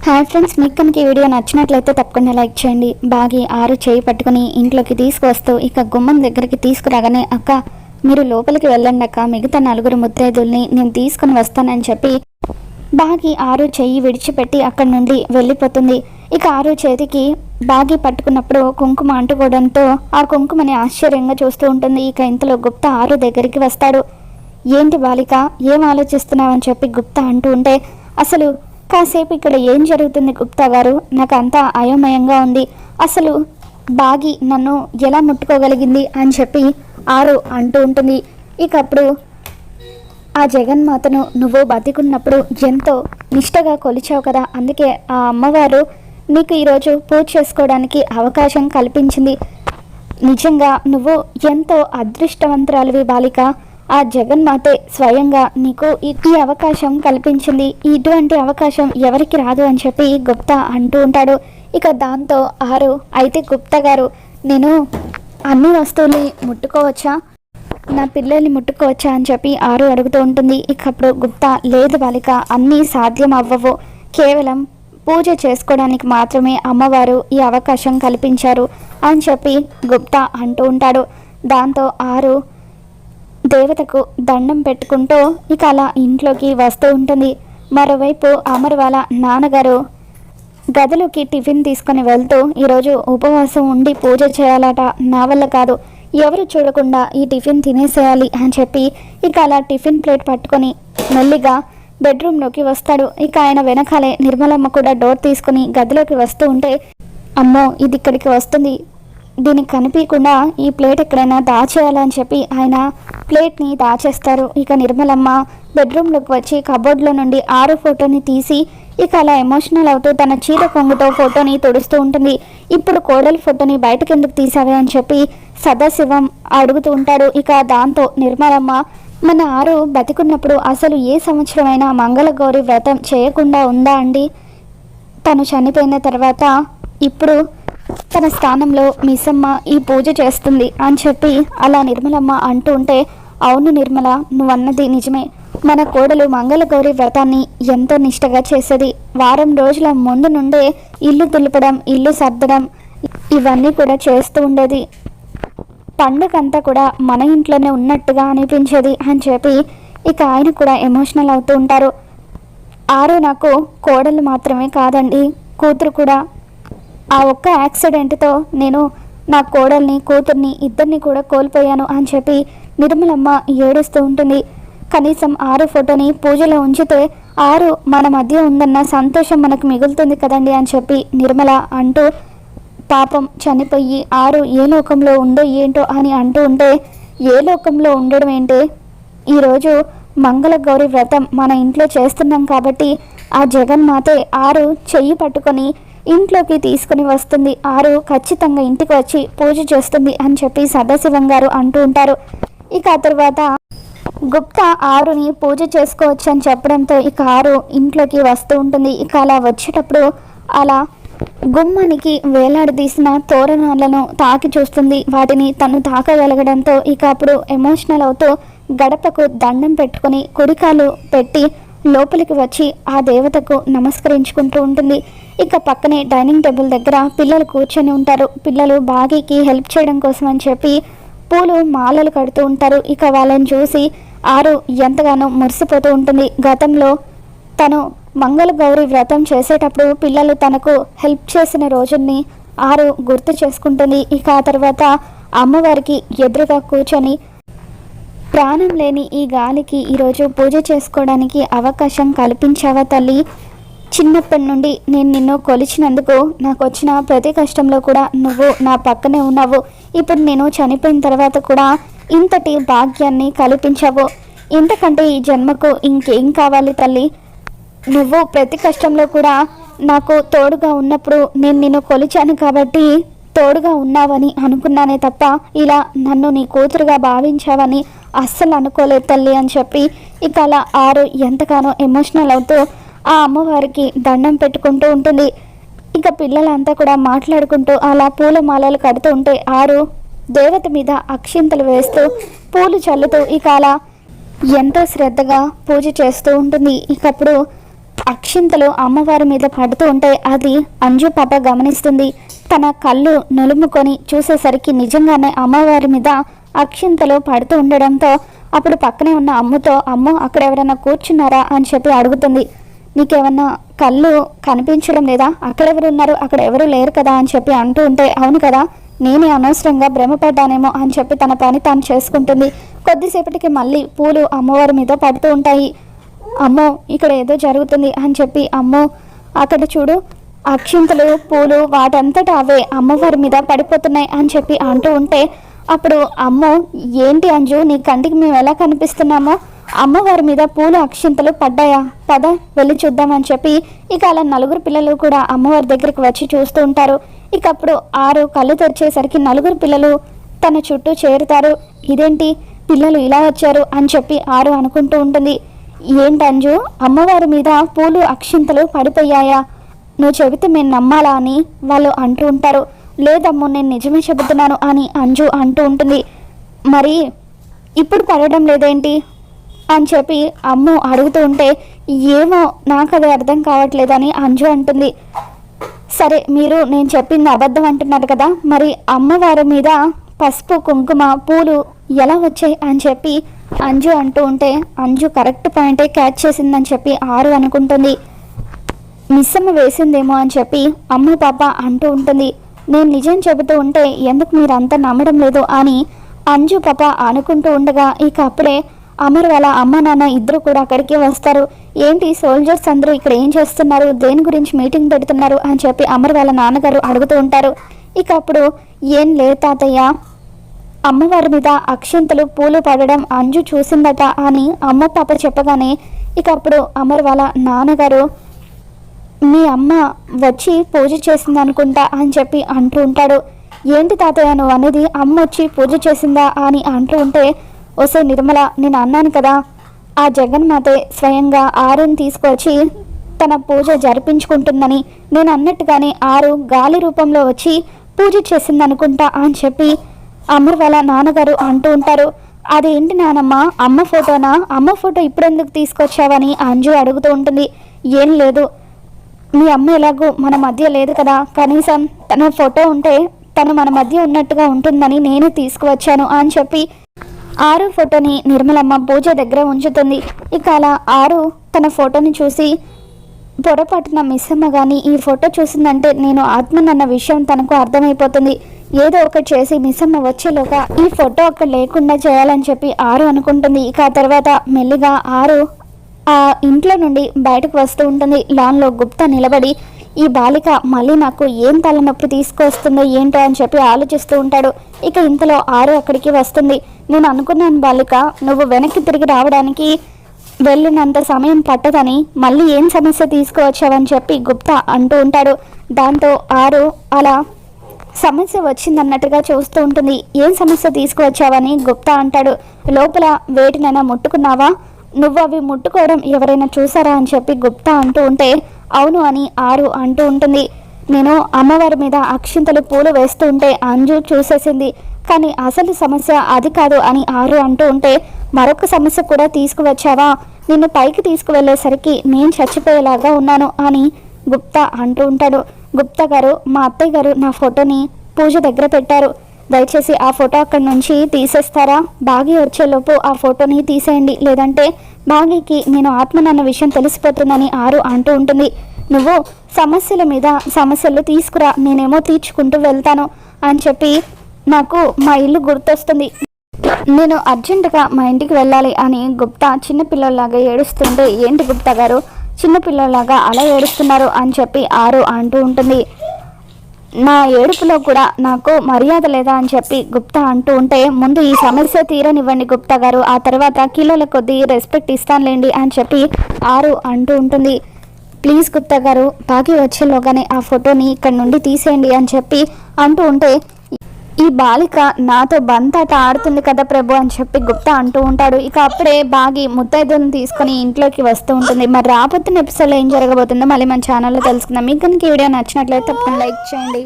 Hi friends, మీకు కనుక ఈ వీడియో నచ్చినట్లయితే తప్పకుండా లైక్ చేయండి. బాగి ఆరు చేయి పట్టుకుని ఇంట్లోకి తీసుకువస్తూ ఇక గుమ్మం దగ్గరికి తీసుకురాగానే, అక్క మీరు లోపలికి వెళ్ళండి అక్క, మిగతా నలుగురు ముత్తైదుల్ని నేను తీసుకుని వస్తానని చెప్పి బాగి ఆరు చెయ్యి విడిచిపెట్టి అక్కడి నుండి వెళ్ళిపోతుంది. ఇక ఆరు చేతికి బాగి పట్టుకున్నప్పుడు కుంకుమ అంటుకోవడంతో ఆ కుంకుమని ఆశ్చర్యంగా చూస్తూ ఉంటుంది. ఇక ఇంతలో గుప్తా ఆరు దగ్గరికి వస్తాడు. ఏంటి బాలిక, ఏం ఆలోచిస్తున్నావని చెప్పి గుప్తా అంటూ ఉంటే, అసలు కాసేపు ఇక్కడ ఏం జరుగుతుంది గుప్తా గారు, నాకు అంతా అయోమయంగా ఉంది. అసలు బాగి నన్ను ఎలా ముట్టుకోగలిగింది అని చెప్పి ఆరు అంటూ ఉంటుంది. ఇక అప్పుడు ఆ జగన్మాతను నువ్వు బతికున్నప్పుడు ఎంతో నిష్టగా కొలిచావు కదా, అందుకే ఆ అమ్మవారు నీకు ఈరోజు పూజ చేసుకోవడానికి అవకాశం కల్పించింది. నిజంగా నువ్వు ఎంతో అదృష్టవంతురాలివి బాలిక. ఆ జగన్మాతే స్వయంగా నీకు ఈ అవకాశం కల్పించింది. ఇటువంటి అవకాశం ఎవరికి రాదు అని చెప్పి గుప్తా అంటూ ఉంటాడు. ఇక దాంతో ఆరు, అయితే గుప్తా గారు నేను అన్ని వస్తువుల్ని ముట్టుకోవచ్చా, నా పిల్లల్ని ముట్టుకోవచ్చా అని చెప్పి ఆరు అడుగుతూ ఉంటుంది. ఇక అప్పుడు గుప్తా, లేదు బాలిక, అన్నీ సాధ్యం అవ్వవు, కేవలం పూజ చేసుకోవడానికి మాత్రమే అమ్మవారు ఈ అవకాశం కల్పించారు అని చెప్పి గుప్తా అంటూ ఉంటాడు. దాంతో ఆరు దేవతకు దండం పెట్టుకుంటూ ఇక అలా ఇంట్లోకి వస్తూ ఉంటుంది. మరోవైపు అమర్ వాళ్ళ నాన్నగారు గదిలోకి టిఫిన్ తీసుకొని వెళ్తూ, ఈరోజు ఉపవాసం ఉండి పూజ చేయాలట, నా వల్ల కాదు, ఎవరు చూడకుండా ఈ టిఫిన్ తినేసేయాలి అని చెప్పి ఇక అలా టిఫిన్ ప్లేట్ పట్టుకొని మెల్లిగా బెడ్రూమ్లోకి వస్తాడు. ఇక ఆయన వెనకాలే నిర్మలమ్మ కూడా డోర్ తీసుకుని గదిలోకి వస్తూ ఉంటే, అమ్మో ఇది ఇక్కడికి వస్తుంది, దీనికి కనిపించకుండా ఈ ప్లేట్ ఎక్కడైనా దాచేయాలని చెప్పి ఆయన ప్లేట్ని దాచేస్తారు. ఇక నిర్మలమ్మ బెడ్రూమ్లోకి వచ్చి కబోర్డ్లో నుండి ఆరు ఫోటోని తీసి ఇక అలా ఎమోషనల్ అవుతూ తన చీర కొంగుతో ఫోటోని తుడుస్తూ ఉంటుంది. ఇప్పుడు కోడలి ఫోటోని బయటకు ఎందుకు తీసావే అని చెప్పి సదాశివం అడుగుతూ ఉంటాడు. ఇక దాంతో నిర్మలమ్మ, మన ఆరు బతికున్నప్పుడు అసలు ఏ సంవత్సరమైనా మంగళగౌరి వ్రతం చేయకుండా ఉందా అండి? తను చనిపోయిన తర్వాత ఇప్పుడు తన స్థానంలో మిస్సమ్మ ఈ పూజ చేస్తుంది అని చెప్పి అలా నిర్మలమ్మ అంటూ ఉంటే, అవును నిర్మల, నువ్వన్నది నిజమే, మన కోడలు మంగళగౌరి వ్రతాన్ని ఎంతో నిష్టగా చేసేది. వారం రోజుల ముందు నుండే ఇల్లు దులపడం, ఇల్లు సర్దడం ఇవన్నీ కూడా చేస్తూ ఉండేది. పండుగంతా కూడా మన ఇంట్లోనే ఉన్నట్టుగా అనిపించేది అని చెప్పి ఇక ఆయన కూడా ఎమోషనల్ అవుతూ ఉంటారు. ఆరు నాకు కోడలు మాత్రమే కాదండి, కూతురు కూడా. ఆ ఒక్క యాక్సిడెంట్తో నేను నా కోడల్ని, కూతుర్ని ఇద్దరిని కూడా కోల్పోయాను అని చెప్పి నిర్మలమ్మ ఏడుస్తూ ఉంటుంది. కనీసం ఆరు ఫోటోని పూజలో ఉంచితే ఆరు మన మధ్య ఉందన్న సంతోషం మనకు మిగులుతుంది కదండి అని చెప్పి నిర్మల అంటూ, పాపం చనిపోయి ఆరు ఏ లోకంలో ఉందో ఏంటో అని అంటూ ఉంటే, ఏ లోకంలో ఉండడం ఏంటే, ఈరోజు మంగళగౌరి వ్రతం మన ఇంట్లో చేస్తున్నాం కాబట్టి ఆ జగన్మాతే ఆరు చెయ్యి పట్టుకొని ఇంట్లోకి తీసుకుని వస్తుంది, ఆరు ఖచ్చితంగా ఇంటికి వచ్చి పూజ చేస్తుంది అని చెప్పి సదాశివం గారు అంటూ ఉంటారు. ఇక ఆ తర్వాత గుప్తా ఆరుని పూజ చేసుకోవచ్చు అని చెప్పడంతో ఇక ఆరు ఇంట్లోకి వస్తూ ఉంటుంది. ఇక అలా వచ్చేటప్పుడు అలా గుమ్మానికి వేలాడదీసిన తోరణాలను తాకి చూస్తుంది. వాటిని తను తాకగలగడంతో ఇక అప్పుడు ఎమోషనల్ అవుతూ గడపకు దండం పెట్టుకుని కుడికాలు పెట్టి లోపలికి వచ్చి ఆ దేవతకు నమస్కరించుకుంటూ ఉంటుంది. ఇక పక్కనే డైనింగ్ టేబుల్ దగ్గర పిల్లలు కూర్చొని ఉంటారు. పిల్లలు బాగీకి హెల్ప్ చేయడం కోసం అని చెప్పి పూలు మాలలు కడుతూ ఉంటారు. ఇక వాళ్ళని చూసి ఆరు ఎంతగానో మురిసిపోతూ ఉంటుంది. గతంలో తను మంగళగౌరి వ్రతం చేసేటప్పుడు పిల్లలు తనకు హెల్ప్ చేసిన రోజుల్ని ఆరు గుర్తు చేసుకుంటుంది. ఇక ఆ తర్వాత అమ్మవారికి ఎదురుగా కూర్చొని, ప్రాణం లేని ఈ గాలికి ఈరోజు పూజ చేసుకోవడానికి అవకాశం కల్పించావా తల్లి, చిన్నప్పటి నుండి నేను నిన్ను కొలిచినందుకు నాకు వచ్చిన ప్రతి కష్టంలో కూడా నువ్వు నా పక్కనే ఉన్నావు. ఇప్పుడు నేను చనిపోయిన తర్వాత కూడా ఇంతటి భాగ్యాన్ని కల్పించావు. ఇంతకంటే ఈ జన్మకు ఇంకేం కావాలి తల్లి? నువ్వు ప్రతి కష్టంలో కూడా నాకు తోడుగా ఉన్నప్పుడు నేను నిన్ను కొలిచాను కాబట్టి తోడుగా ఉన్నావని అనుకున్నానే తప్ప ఇలా నన్ను నీ కూతురుగా భావించావని అస్సలు అనుకోలేదు తల్లి అని చెప్పి ఇక అలా ఆరు ఎంతగానో ఎమోషనల్ అవుతూ ఆ అమ్మవారికి దండం పెట్టుకుంటూ ఉంటుంది. ఇక పిల్లలంతా కూడా మాట్లాడుకుంటూ అలా పూల మాలలు కడుతూ ఉంటే ఆరు దేవత మీద అక్షింతలు వేస్తూ పూలు చల్లుతూ ఇక అలా ఎంతో శ్రద్ధగా పూజ చేస్తూ ఉంటుంది. ఇకప్పుడు అక్షింతలు అమ్మవారి మీద పడుతూ ఉంటే అది అంజు పాప గమనిస్తుంది. తన కళ్ళు నులుముకొని చూసేసరికి నిజంగానే అమ్మవారి మీద అక్షింతలు పడుతూ ఉండడంతో అప్పుడు పక్కనే ఉన్న అమ్మతో, అమ్మ అక్కడ ఎవరైనా కూర్చున్నారా అని చెప్పి అడుగుతుంది. నీకేమన్నా కళ్ళు కనిపించడం లేదా? అక్కడెవరు ఉన్నారు? అక్కడ ఎవరు లేరు కదా అని చెప్పి అంటూ ఉంటే, అవును కదా, నేనే అనవసరంగా భ్రమపడ్డానేమో అని చెప్పి తన పని తాను చేసుకుంటుంది. కొద్దిసేపటికి మళ్ళీ పూలు అమ్మవారి మీద పడుతూ ఉంటాయి. అమ్మో ఇక్కడ ఏదో జరుగుతుంది అని చెప్పి, అమ్మో అక్కడ చూడు, అక్షింతలు పూలు వాటంతటా అవే అమ్మవారి మీద పడిపోతున్నాయి అని చెప్పి అంటూ ఉంటే, అప్పుడు అమ్మో ఏంటి అంజు, నీ కంటికి మేము ఎలా కనిపిస్తున్నామో? అమ్మవారి మీద పూలు అక్షింతలు పడ్డాయా? పద వెళ్ళి చూద్దామని చెప్పి ఇక అలా నలుగురు పిల్లలు కూడా అమ్మవారి దగ్గరికి వచ్చి చూస్తూ ఉంటారు. ఇక అప్పుడు ఆరు కళ్ళు తెరిచేసరికి నలుగురు పిల్లలు తన చుట్టూ చేరుతారు. ఇదేంటి పిల్లలు ఇలా వచ్చారు అని చెప్పి ఆరు అనుకుంటూ ఉంటుంది. ఏంటంజు, అమ్మవారి మీద పూలు అక్షింతలు పడిపోయాయా? నువ్వు చెబితే మేము నమ్మాలా అని వాళ్ళు అంటూ ఉంటారు. లేదమ్మో నేను నిజమే చెబుతున్నాను అని అంజు అంటూ ఉంటుంది. మరి ఇప్పుడు పడడం లేదేంటి అని చెప్పి అమ్ము అడుగుతూ ఉంటే, ఏమో నాకు అది అర్థం కావట్లేదని అంజు అంటుంది. సరే మీరు నేను చెప్పింది అబద్ధం అంటున్నారు కదా, మరి అమ్మవారి మీద పసుపు కుంకుమ పూలు ఎలా వచ్చాయి అని చెప్పి అంజు అంటూ ఉంటే, అంజు కరెక్ట్ పాయింటే క్యాచ్ చేసిందని చెప్పి ఆరు అనుకుంటుంది. మిస్సమ్మ వేసిందేమో అని చెప్పి అమ్మ పాప అంటూ ఉంటుంది. నేను నిజం చెబుతూ ఉంటే ఎందుకు మీరు అంత నమ్మడం లేదు అని అంజు పాప అనుకుంటూ ఉండగా ఇక అప్పుడే అమర్ వాళ్ళ అమ్మ నాన్న ఇద్దరు కూడా అక్కడికి వస్తారు. ఏంటి సోల్జర్స్ అందరూ ఇక్కడ ఏం చేస్తున్నారు, దేని గురించి మీటింగ్ పెడుతున్నారు అని చెప్పి అమర్ వాళ్ళ నాన్నగారు అడుగుతూ ఉంటారు. ఇక అప్పుడు ఏం లేదు తాతయ్య, అమ్మవారి మీద అక్షింతలు పూలు పడడం అంజు చూసిందట అని అమ్మ పాప చెప్పగానే ఇక అప్పుడు అమర్ వాళ్ళ నాన్నగారు, మీ అమ్మ వచ్చి పూజ చేసింది అనుకుంటా అని చెప్పి అంటూ ఉంటాడు. ఏంటి తాతయ్య నువ్వు అనేది, అమ్మ వచ్చి పూజ చేసిందా అని అంటూ ఉంటే, ఓసే నిర్మల, నేను అన్నాను కదా, ఆ జగన్మాతే స్వయంగా ఆరుని తీసుకొచ్చి తన పూజ జరిపించుకుంటుందని. నేను అన్నట్టుగానే ఆరు గాలి రూపంలో వచ్చి పూజ చేసింది అనుకుంటా అని చెప్పి అమర్ వాళ్ళ నాన్నగారు అంటూ ఉంటారు. అదేంటి నానమ్మ, అమ్మ ఫోటోనా? అమ్మ ఫోటో ఇప్పుడెందుకు తీసుకొచ్చావని అంజు అడుగుతూ ఉంటుంది. ఏం లేదు, మీ అమ్మ ఎలాగో మన మధ్య లేదు కదా, కనీసం తన ఫోటో ఉంటే తను మన మధ్య ఉన్నట్టుగా ఉంటుందని నేను తీసుకువచ్చాను అని చెప్పి ఆరు ఫోటోని నిర్మలమ్మ పూజ దగ్గర ఉంచుతుంది. ఇక అలా ఆరు తన ఫోటోని చూసి, పొరపాటున మిస్సమ్మ కానీ ఈ ఫోటో చూసిందంటే నేను ఆత్మనన్న విషయం తనకు అర్థమైపోతుంది. ఏదో ఒకటి చేసి మిస్సమ్మ వచ్చేలోగా ఈ ఫోటో అక్కడ లేకుండా చేయాలని చెప్పి ఆరు అనుకుంటుంది. ఇక ఆ తర్వాత మెల్లిగా ఆరు ఆ ఇంట్లో నుండి బయటకు వస్తూ ఉంటుంది. లాన్లో గుప్తా నిలబడి, ఈ బాలిక మళ్ళీ నాకు ఏం తలనొప్పి తీసుకొస్తుందో ఏంటో అని చెప్పి ఆలోచిస్తూ ఉంటాడు. ఇక ఇంతలో ఆరు అక్కడికి వస్తుంది. నేను అనుకున్నాను బాలిక, నువ్వు వెనక్కి తిరిగి రావడానికి వెళ్ళినంత సమయం పట్టదని మళ్ళీ ఏం సమస్య తీసుకువచ్చావని చెప్పి గుప్తా అంటూ ఉంటాడు. దాంతో ఆరు అలా సమస్య వచ్చిందన్నట్టుగా చూస్తూ ఉంటుంది. ఏం సమస్య తీసుకువచ్చావని గుప్తా అంటాడు. లోపల వేటినైనా ముట్టుకున్నావా? నువ్వు అవి ముట్టుకోవడం ఎవరైనా చూసారా అని చెప్పి గుప్తా అంటూ ఉంటే, అవును అని ఆరు అంటూ ఉంటుంది. నేను అమ్మవారి మీద అక్షింతలు పూలు వేస్తూ ఉంటే అంజు చూసేసింది, కానీ అసలు సమస్య అది కాదు అని ఆరు అంటూ ఉంటే, మరొక సమస్య కూడా తీసుకువచ్చావా? నిన్ను పైకి తీసుకువెళ్ళేసరికి నేను చచ్చిపోయేలాగా ఉన్నాను అని గుప్తా అంటూ ఉంటాడు. గుప్తా గారు, మా అత్తయ్య గారు నా ఫోటోని పూజ దగ్గర పెట్టారు, దయచేసి ఆ ఫోటో అక్కడి నుంచి తీసేస్తారా? బాగి వచ్చేలోపు ఆ ఫోటోని తీసేయండి, లేదంటే బాగికి నేను ఆత్మనన్న విషయం తెలిసిపోతుందని ఆరు అంటూ ఉంటుంది. నువ్వు సమస్యల మీద సమస్యలు తీసుకురా, నేనేమో తీర్చుకుంటూ వెళ్తాను అని చెప్పి నాకు మా ఇల్లు గుర్తొస్తుంది, నేను అర్జెంటుగా మా ఇంటికి వెళ్ళాలి అని గుప్తా చిన్నపిల్లలాగా ఏడుస్తుంటే, ఏంటి గుప్తా గారు చిన్నపిల్లలాగా అలా ఏడుస్తున్నారు అని చెప్పి ఆరు అంటూ ఉంటుంది. నా ఏడుపులో కూడా నాకు మర్యాద లేదా అని చెప్పి గుప్తా అంటూ ఉంటే, ముందు ఈ సమస్య తీరనివ్వండి గుప్తా గారు, ఆ తర్వాత కిలోల కొద్దీ రెస్పెక్ట్ ఇస్తానులేండి అని చెప్పి ఆరు అంటూ ఉంటుంది. ప్లీజ్ గుప్తా గారు, బాగి వచ్చేలోగానే ఆ ఫోటోని ఇక్కడ నుండి తీసేయండి అని చెప్పి అంటూ ఉంటే, ఈ బాలిక నాతో బంతాట ఆడుతుంది కదా ప్రభు అని చెప్పి గుప్తా అంటూ ఉంటాడు. ఇక అప్పుడే బాగి ముత్తైదులను తీసుకొని ఇంట్లోకి వస్తూ ఉంటుంది. మరి రాబోతున్న ఎపిసోడ్లో ఏం జరగబోతుందో మళ్ళీ మన ఛానల్లో తెలుసుకుందాం. మీకు కనుక ఈ వీడియో నచ్చినట్లయితే తప్పకుండా లైక్ చేయండి.